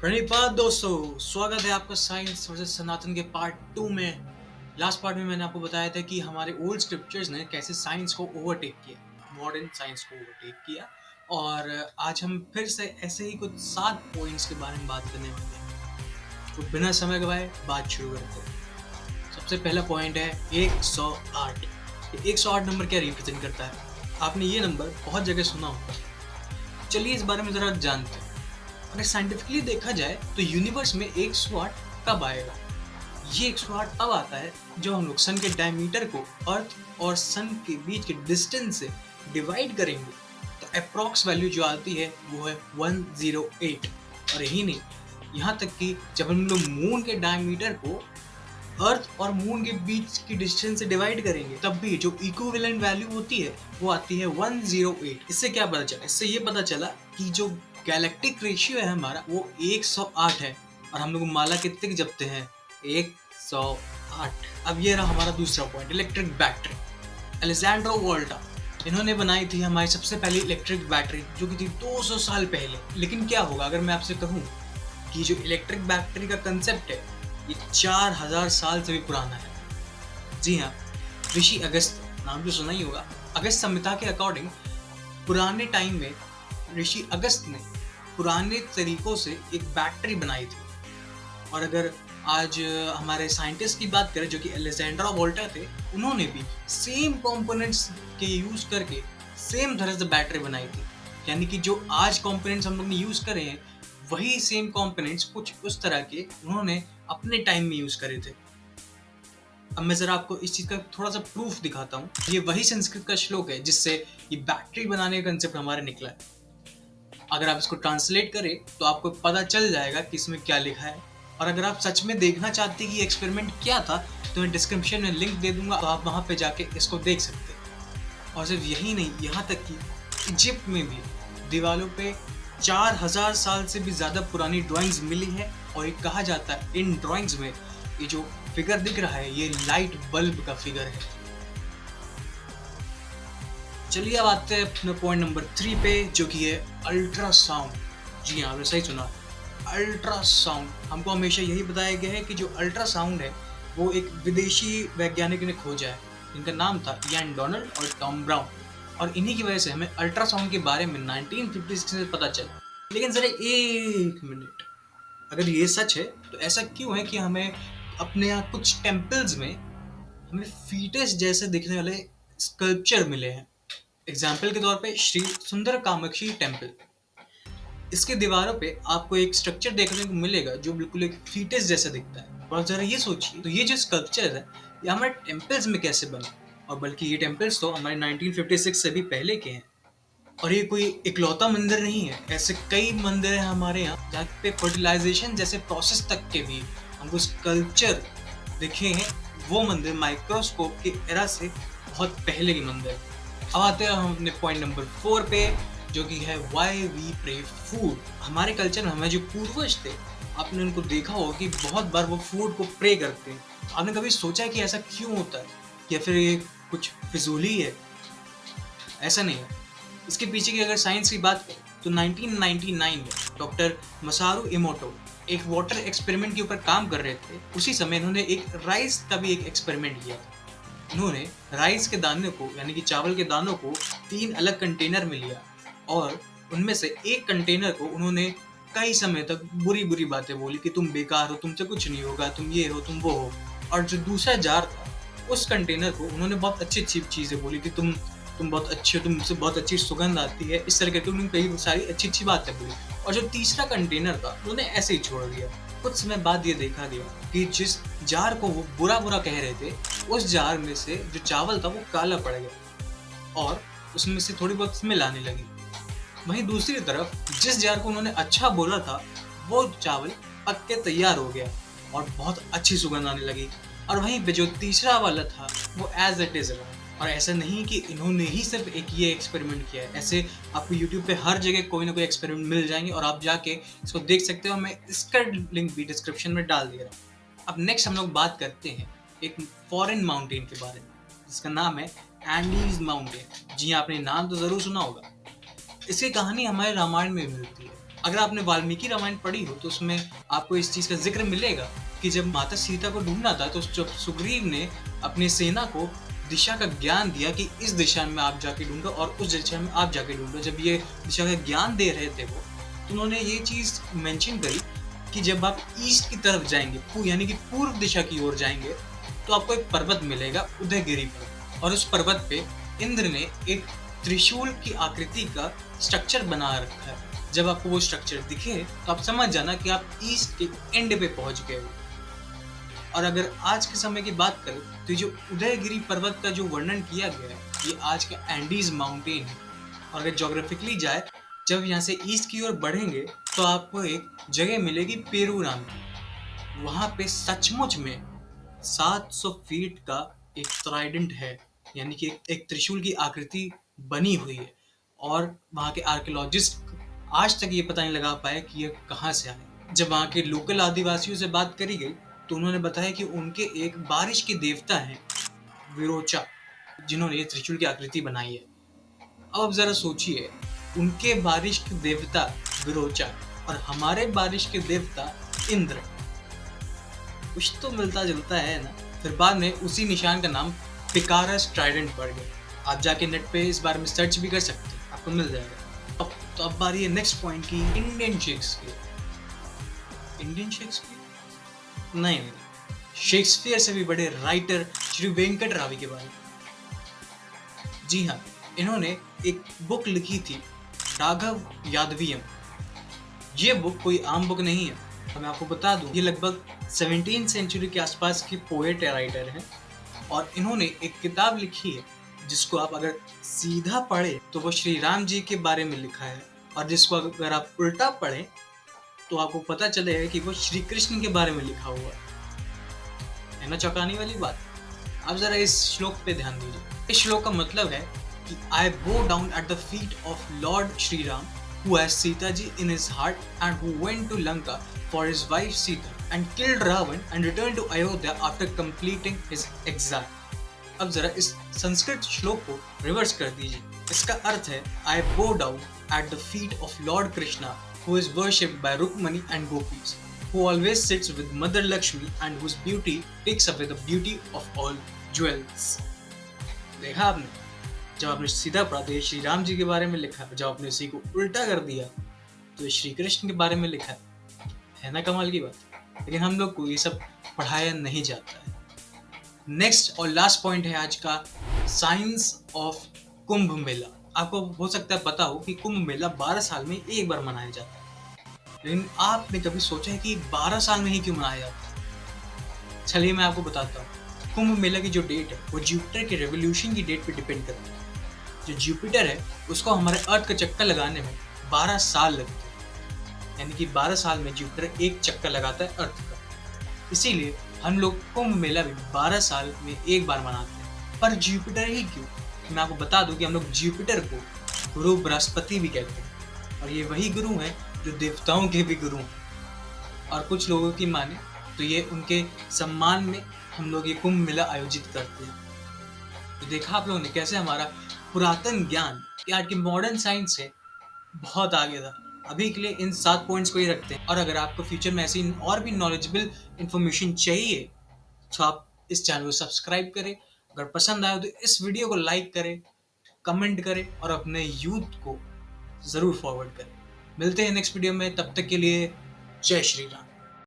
प्रणिपात दोस्तों, स्वागत है आपका साइंस वर्सेस सनातन के पार्ट 2 में। लास्ट पार्ट में मैंने आपको बताया था कि हमारे ओल्ड स्क्रिप्चर्स ने कैसे साइंस को ओवरटेक किया, मॉडर्न साइंस को ओवरटेक किया। और आज हम फिर से ऐसे ही कुछ 7 पॉइंट्स के बारे में बात करने वाले हैं। तो बिना समय गवाए बात शुरू करते हैं। सबसे पहला पॉइंट है 108। ये 108 नंबर क्या रिप्रेजेंट करता है? आपने ये नंबर बहुत जगह सुना होगा। चलिए इस बारे में ज़रा जानते हैं। अगर साइंटिफिकली देखा जाए तो यूनिवर्स में 108 कब आएगा? ये 108 तब आता है जब हम लोग सन के डायमीटर को अर्थ और सन के बीच के डिस्टेंस से डिवाइड करेंगे तो अप्रॉक्स वैल्यू जो आती है वो है 108। और यही नहीं, यहाँ तक कि जब हम लोग मून के डायमीटर को अर्थ और मून के बीच की डिस्टेंस से डिवाइड करेंगे तब भी जो इक्विवेलेंट वैल्यू होती है वो आती है 108। इससे क्या पता चला? इससे ये पता चला कि जो गैलेक्टिक रेशियो है हमारा वो 108 है। और हम लोग माला कितने की जपते हैं? 108। अब ये रहा हमारा दूसरा पॉइंट, इलेक्ट्रिक बैटरी। अलेक्जेंड्रो वोल्टा, इन्होंने बनाई थी हमारी सबसे पहली इलेक्ट्रिक बैटरी, जो कि थी 200 साल पहले। लेकिन क्या होगा अगर मैं आपसे कहूँ कि जो इलेक्ट्रिक बैटरी का कंसेप्ट है ये 4000 साल से भी पुराना है। जी हाँ, ऋषि अगस्त, नाम तो सुना ही होगा। अगस्त संहिता के अकॉर्डिंग पुराने टाइम में ऋषि अगस्त ने पुराने तरीकों से एक बैटरी बनाई थी। और अगर आज हमारे साइंटिस्ट की बात करें जो कि अलेक्जेंड्रो वोल्टा थे, उन्होंने भी सेम कंपोनेंट्स के यूज करके सेम तरह से बैटरी बनाई थी। यानी कि जो आज कंपोनेंट्स हम लोग ने यूज करे हैं वही सेम कंपोनेंट्स कुछ उस तरह के उन्होंने अपने टाइम में यूज करे थे। अब मैं जरा आपको इस चीज का थोड़ा सा प्रूफ दिखाता हूँ। ये वही संस्कृत का श्लोक है जिससे ये बैटरी बनाने का कंसेप्ट हमारे निकला है। अगर आप इसको ट्रांसलेट करें तो आपको पता चल जाएगा कि इसमें क्या लिखा है। और अगर आप सच में देखना चाहते हैं कि एक्सपेरिमेंट क्या था तो मैं डिस्क्रिप्शन में लिंक दे दूंगा, तो आप वहां पे जाके इसको देख सकते हैं। और सिर्फ यही नहीं, यहाँ तक कि इजिप्ट में भी दीवारों पे 4000 साल से भी ज़्यादा पुरानी ड्राइंग्स मिली है। और ये कहा जाता है इन ड्राइंग्स में ये जो फिगर दिख रहा है ये लाइट बल्ब का फिगर है। चलिए अब आते हैं अपने पॉइंट नंबर 3 पे, जो कि है अल्ट्रासाउंड। जी हाँ, आपने सही सुना, अल्ट्रासाउंड। हमको हमेशा यही बताया गया है कि जो अल्ट्रासाउंड है वो एक विदेशी वैज्ञानिक ने खोजा है, इनका नाम था इयान डोनाल्ड और टॉम ब्राउन। और इन्हीं की वजह से हमें अल्ट्रासाउंड के बारे में 1956 में पता चला। लेकिन जरा एक मिनट, अगर ये सच है तो ऐसा क्यों है कि हमें अपने यहाँ कुछ टेम्पल्स में हमें फीटस जैसे दिखने वाले स्कल्पचर मिले हैं? एग्जाम्पल के तौर पे श्री सुंदर कामाक्षी टेम्पल, इसके दीवारों पे आपको एक स्ट्रक्चर देखने को मिलेगा जो बिल्कुल एक फीटस जैसा दिखता है। और जरा ये सोचिए, तो ये जो स्कल्पचर है ये हमारे टेम्पल्स में कैसे बने? और बल्कि ये टेम्पल्स तो हमारे 1956 से भी पहले के हैं। और ये कोई इकलौता मंदिर नहीं है, ऐसे कई मंदिर हैं हमारे यहाँ जहाँ पे फर्टिलाइजेशन जैसे प्रोसेस तक के भी हमको स्कल्पचर दिखे हैं। वो मंदिर माइक्रोस्कोप के एरा से बहुत पहले के मंदिर। अब आते हैं हम अपने पॉइंट नंबर 4 पे, जो कि है व्हाई वी प्रे फूड। हमारे कल्चर में हमारे जो पूर्वज थे, आपने उनको देखा होगा कि बहुत बार वो फूड को प्रे करते हैं। आपने कभी सोचा है कि ऐसा क्यों होता है, या फिर ये कुछ फिजूली है? ऐसा नहीं है। इसके पीछे की अगर साइंस की बात करें तो 1999 में डॉक्टर मसारू इमोटो एक वाटर एक्सपेरिमेंट के ऊपर काम कर रहे थे। उसी समय इन्होंने एक राइस का भी एक एक्सपेरिमेंट किया था। उन्होंने राइस के दाने को, यानी कि चावल के दानों को 3 अलग कंटेनर में लिया और उनमें से एक कंटेनर को उन्होंने कई समय तक बुरी बुरी बातें बोली कि तुम बेकार हो, तुमसे कुछ नहीं होगा, तुम ये हो, तुम वो हो। और जो दूसरा जार था उस कंटेनर को उन्होंने बहुत अच्छी अच्छी चीज़ें बोली कि तुम बहुत अच्छे हो, तुमसे बहुत अच्छी सुगंध आती है, इस तरह के उन्होंने कई सारी अच्छी अच्छी बातें बोली। और जो तीसरा कंटेनर था उन्होंने ऐसे ही छोड़ दिया। कुछ समय बाद ये देखा गया कि जिस जार को वो बुरा बुरा कह रहे थे उस जार में से जो चावल था वो काला पड़ गया और उसमें से थोड़ी बहुत स्मेल आने लगी। वहीं दूसरी तरफ जिस जार को उन्होंने अच्छा बोला था वो चावल पक के तैयार हो गया और बहुत अच्छी सुगंध आने लगी। और वहीं पे जो तीसरा वाला था वो एज इट इज रहा। और ऐसा नहीं कि इन्होंने ही सिर्फ एक ये एक्सपेरिमेंट किया है, ऐसे आपको यूट्यूब पे हर जगह कोई ना कोई एक्सपेरिमेंट मिल जाएंगे और आप जाके इसको देख सकते हो। मैं इसका लिंक भी डिस्क्रिप्शन में डाल दिया रहा। अब नेक्स्ट हम लोग बात करते हैं एक फॉरेन माउंटेन के बारे में जिसका नाम है एंडीज माउंटेन। जी आपने नाम तो जरूर सुना होगा। इसकी कहानी हमारे रामायण में मिलती है। अगर आपने वाल्मीकि रामायण पढ़ी हो तो उसमें आपको इस चीज़ का ज़िक्र मिलेगा कि जब माता सीता को ढूँढना था तो जब सुग्रीव ने अपनी सेना को दिशा का ज्ञान दिया कि इस दिशा में आप जाके ढूँढो और उस दिशा में आप जाके ढूँढो, जब ये दिशा का ज्ञान दे रहे थे वो, तो उन्होंने ये चीज़ मेंशन करी कि जब आप ईस्ट की तरफ जाएंगे, यानी कि पूर्व दिशा की ओर जाएंगे, तो आपको एक पर्वत मिलेगा, उदयगिरी पर्वत, और उस पर्वत पे इंद्र ने एक त्रिशूल की आकृति का स्ट्रक्चर बना रखा है। जब आपको वो स्ट्रक्चर दिखे तो आप समझ जाना कि आप ईस्ट के एंड पे पहुंच गए हो। और अगर आज के समय की बात करें तो जो उदयगिरी पर्वत का जो वर्णन किया गया है ये आज का एंडीज माउंटेन है। और अगर जोग्राफिकली जाए, जब यहाँ से ईस्ट की ओर बढ़ेंगे तो आपको एक जगह मिलेगी पेरूराम। वहाँ पे सचमुच में 700 फीट का एक ट्राइडेंट है, यानी कि एक त्रिशूल की आकृति बनी हुई है। और वहाँ के आर्कियोलॉजिस्ट आज तक ये पता नहीं लगा पाए कि ये कहाँ से आए। जब वहाँ के लोकल आदिवासियों से बात करी गई तो उन्होंने बताया कि उनके एक बारिश के देवता हैं विरोचा, जिन्होंने ये त्रिशूल की आकृति बनाई है। अब आप जरा सोचिए, उनके बारिश के देवता विरोचा और हमारे बारिश के देवता इंद्र, कुछ तो मिलता जुलता है ना। फिर बाद में उसी निशान का नाम पिकारस ट्राइडेंट पड़ गया। आप जाके नेट पे इस बारे में सर्च भी कर सकते हैं, आपको मिल जाएगा। अब बारी है नेक्स्ट पॉइंट की, इंडियन शेक्सपियर। इंडियन शेक्सपियर नहीं, शेक्सपियर से भी बड़े राइटर श्री वेंकट रावी के बारे में। जी हाँ, इन्होंने एक बुक लिखी थी, राघव यादवियम। ये बुक कोई आम बुक नहीं है, मैं आपको बता दूं, ये लगभग 17वीं सेंचुरी के आसपास की पोएट राइटर हैं। और इन्होंने एक किताब लिखी है जिसको आप अगर सीधा पढ़े तो वो श्री राम जी के बारे में लिखा है, और जिसको अगर आप उल्टा पढ़े तो आपको पता चलेगा कि वो श्री कृष्ण के बारे में लिखा हुआ है ना। चौंकाने वाली बात। अब जरा इस श्लोक पे ध्यान दीजिए। इस श्लोक का मतलब है कि I bow down at the feet of lord Shri Ram who has Sita ji in his heart and who went to Lanka for his wife Sita and killed Ravan and returned to Ayodhya after completing his exile। अब जरा इस संस्कृत श्लोक को reverse कर दीजिए। इसका अर्थ है I bow down at the feet of Lord Krishna who is worshipped by Rukmani and Gopis, who always sits with Mother Lakshmi and whose beauty takes away the beauty of all jewels। देखा आपने, जब आपने सीधा पढ़ा तो ये श्री राम जी के बारे में लिखा है, जब आपने इसी को उल्टा कर दिया तो ये श्री कृष्ण के बारे में लिखा है ना। कमाल की बात। लेकिन हम लोग को ये सब पढ़ाया नहीं जाता है। नेक्स्ट और लास्ट पॉइंट है आज का, साइंस ऑफ कुंभ मेला। आपको हो सकता है पता हो कि कुंभ मेला 12 साल में एक बार मनाया जाता है, लेकिन आपने कभी सोचा है कि 12 साल में ही क्यों मनाया जाता है? चलिए मैं आपको बताता हूँ। कुंभ मेला की जो डेट है वो जुपिटर के रेवोल्यूशन की डेट पे डिपेंड करती है। जो जुपिटर है उसको हमारे अर्थ का चक्कर लगाने में 12 साल लगते हैं, यानी कि 12 साल में जुपिटर एक चक्कर लगाता है अर्थ का। इसीलिए हम लोग कुंभ मेला भी 12 साल में एक बार मनाते हैं। पर जुपिटर ही क्यों? मैं आपको बता दूं कि हम लोग जुपिटर को गुरु बृहस्पति भी कहते हैं, और ये वही गुरु हैं जो देवताओं के भी गुरु हैं। और कुछ लोगों की माने तो ये उनके सम्मान में हम लोग ये कुंभ मेला आयोजित करते हैं। तो देखा आप लोगों ने कैसे हमारा पुरातन ज्ञान आज की मॉडर्न साइंस से बहुत आगे था। अभी के लिए इन 7 पॉइंट्स को ही रखते हैं, और अगर आपको फ्यूचर में ऐसी और भी नॉलेजेबल इंफॉर्मेशन चाहिए तो आप इस चैनल को सब्सक्राइब करें। अगर पसंद आए तो इस वीडियो को लाइक करें, कमेंट करें और अपने यूथ को ज़रूर फॉरवर्ड करें। मिलते हैं नेक्स्ट वीडियो में, तब तक के लिए जय श्री राम।